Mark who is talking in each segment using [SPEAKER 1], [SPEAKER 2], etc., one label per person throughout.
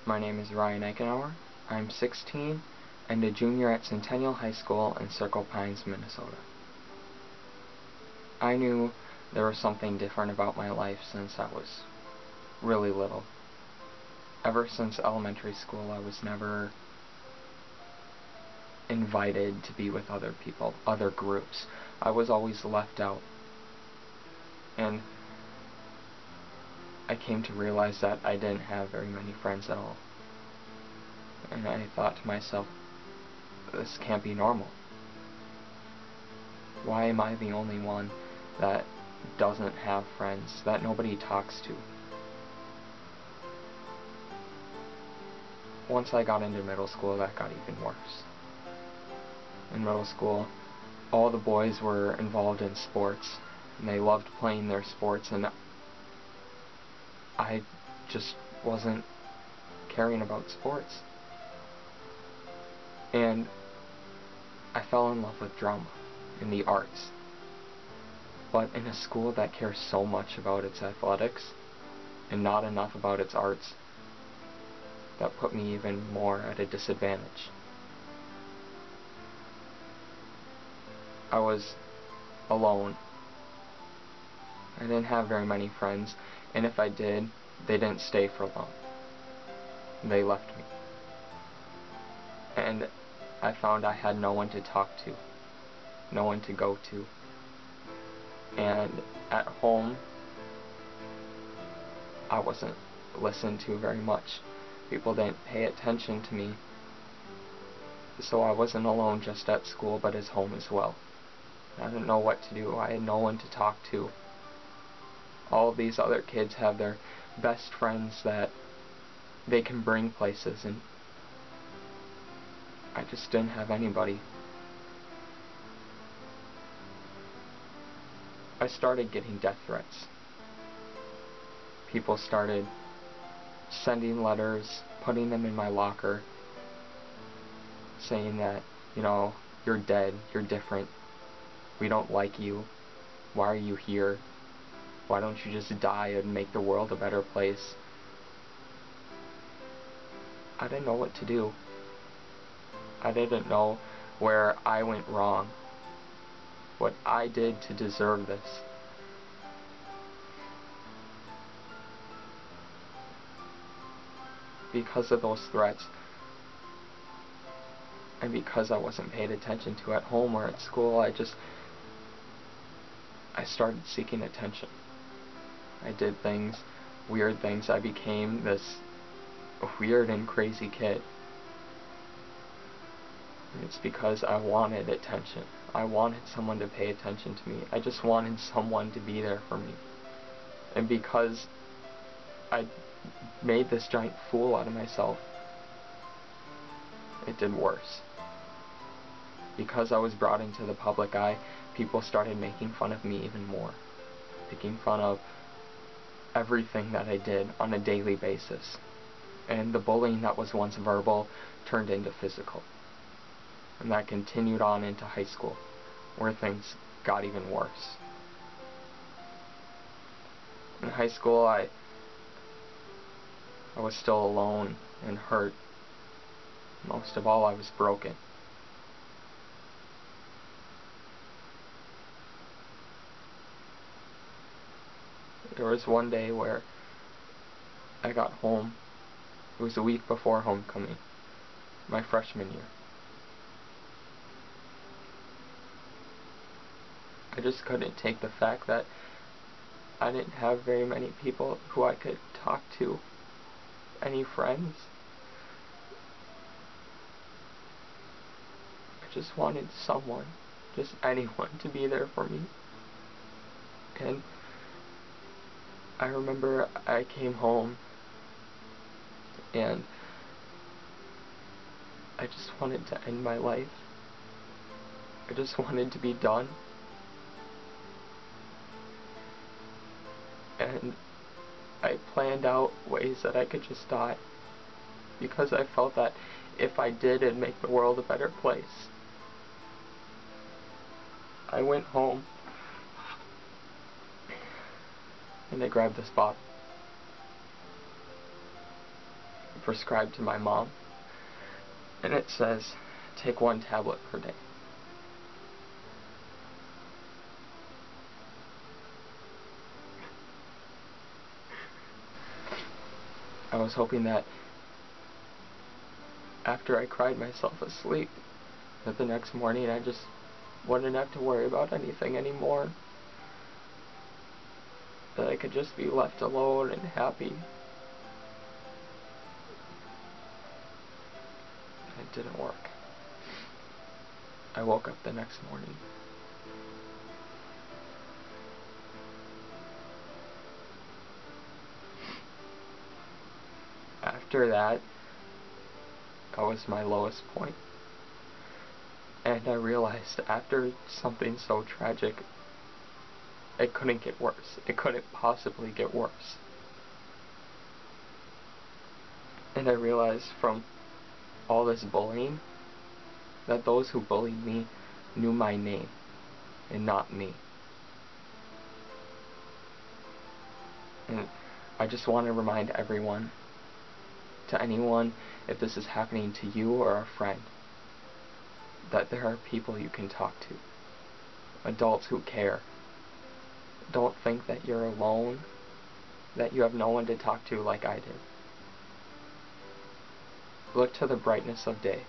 [SPEAKER 1] My name is Ryan Eichenauer. I'm 16 and a junior at Centennial High School in Circle Pines, Minnesota. I knew there was something different about my life since I was really little. Ever since elementary school, I was never invited to be with other people, other groups. I was always left out. And I came to realize that I didn't have very many friends at all. And I thought to myself, this can't be normal. Why am I the only one that doesn't have friends, that nobody talks to? Once I got into middle school, that got even worse. In middle school, all the boys were involved in sports, and they loved playing their sports, and I just wasn't caring about sports. And I fell in love with drama and the arts. But in a school that cares so much about its athletics and not enough about its arts, that put me even more at a disadvantage. I was alone. I didn't have very many friends, and if I did, they didn't stay for long. They left me. And I found I had no one to talk to, no one to go to. And at home, I wasn't listened to very much. People didn't pay attention to me. So I wasn't alone just at school, but at home as well. I didn't know what to do. I had no one to talk to. All of these other kids have their best friends that they can bring places, and I just didn't have anybody. I started getting death threats. People started sending letters, putting them in my locker, saying that, you're dead, you're different, we don't like you, why are you here, why don't you just die and make the world a better place? I didn't know what to do. I didn't know where I went wrong, what I did to deserve this. Because of those threats, and because I wasn't paid attention to at home or at school, I started seeking attention. I did things, weird things. I became this weird and crazy kid. And it's because I wanted attention. I wanted someone to pay attention to me. I just wanted someone to be there for me. And because I made this giant fool out of myself, it did worse. Because I was brought into the public eye, people started making fun of me even more. Making fun of everything that I did on a daily basis. And the bullying that was once verbal turned into physical. And that continued on into high school, where things got even worse. In high school, I was still alone and hurt. Most of all, I was broken. There was one day where I got home. It was a week before homecoming, my freshman year. I just couldn't take the fact that I didn't have very many people who I could talk to, any friends. I just wanted someone, just anyone, to be there for me. And I remember I came home and I just wanted to end my life. I just wanted to be done. And I planned out ways that I could just die, because I felt that if I did, it'd make the world a better place. I went home and I grabbed this bottle. I prescribed to my mom, and it says, take 1 tablet per day. I was hoping that after I cried myself asleep, that the next morning I just wouldn't have to worry about anything anymore. That I could just be left alone and happy. It didn't work. I woke up the next morning. After that was my lowest point. And I realized after something so tragic, it couldn't get worse. It couldn't possibly get worse. And I realized from all this bullying that those who bullied me knew my name and not me. And I just want to remind everyone, to anyone, if this is happening to you or a friend, that there are people you can talk to. Adults who care. Don't think that you're alone, that you have no one to talk to like I did. Look to the brightness of day,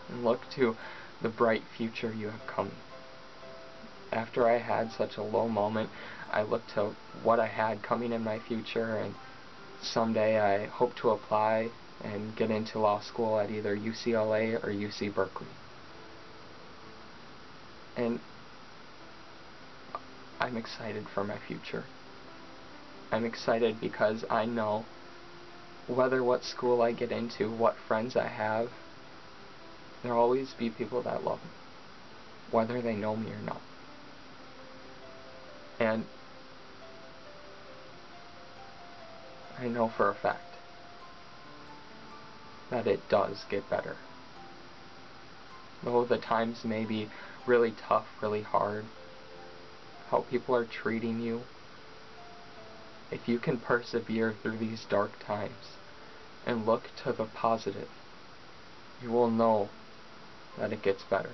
[SPEAKER 1] and look to the bright future you have coming. After I had such a low moment, I looked to what I had coming in my future, and someday I hope to apply and get into law school at either UCLA or UC Berkeley. And I'm excited for my future. I'm excited because I know whether what school I get into, what friends I have, there'll always be people that love me, whether they know me or not. And I know for a fact that it does get better. Though the times may be really tough, really hard, how people are treating you, if you can persevere through these dark times and look to the positive, you will know that it gets better.